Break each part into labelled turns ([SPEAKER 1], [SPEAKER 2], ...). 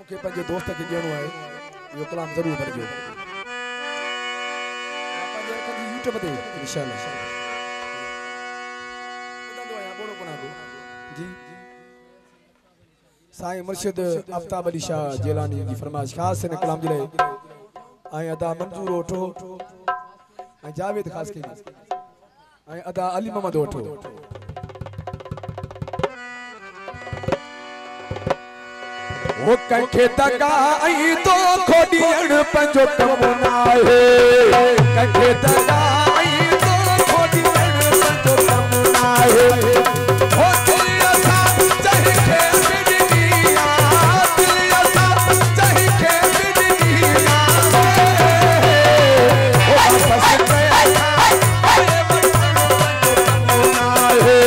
[SPEAKER 1] मुखे पंजे दोस्त के ॾियणो आहे इहो कलाम ज़रूर भरजो पंजे रखंदी YouTube ते इंशाअल्लाह ॿुधंदो आहियां ॿोड़ो कोन आगो जी साईं मुर्शिद आफ्ताब अली शाह जेलानी जी फरमाइश ख़ासि हिन कलाम जे लाइ ऐं अदा मंजूर ओठो ऐं जावेद ख़ासि कई ऐं अदा अली मोहम्मद ओठो वो कंखे दगाई तो खोडियण पंजो कम नाहे कंखे दगाई तो खोडियण पंजो कम नाहे हो दिल असा चाहे के बिदनिया दिल असा चाहे के बिदनिया ओ बस पैसा आए बटन पंजो कम नाहे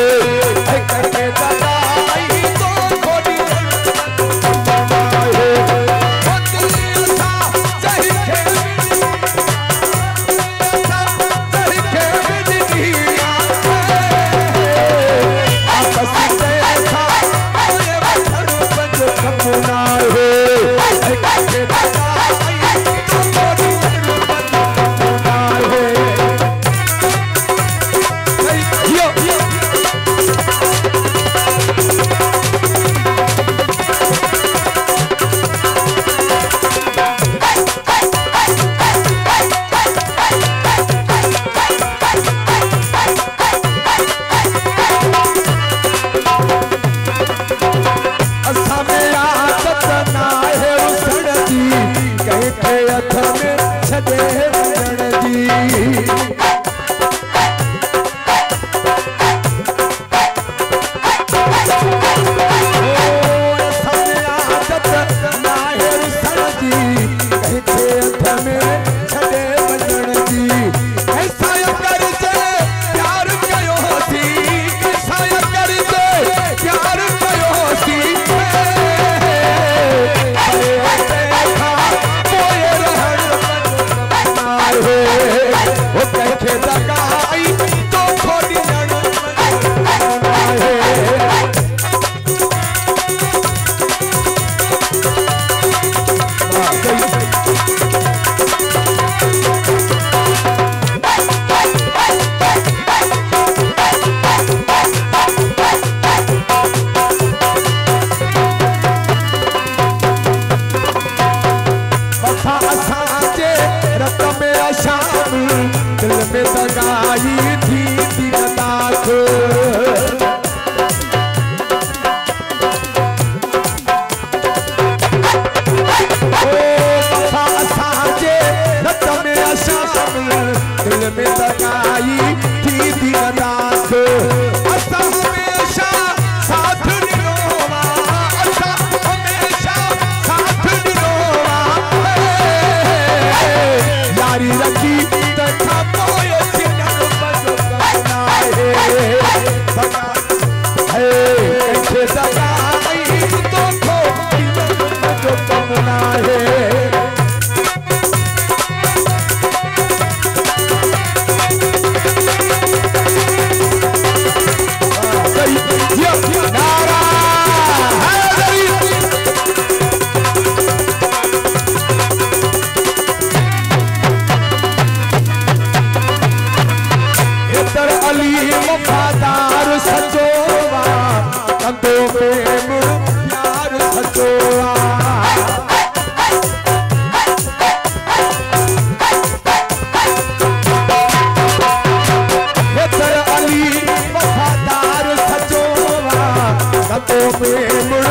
[SPEAKER 1] कंखे दगाई तो खोडियण
[SPEAKER 2] में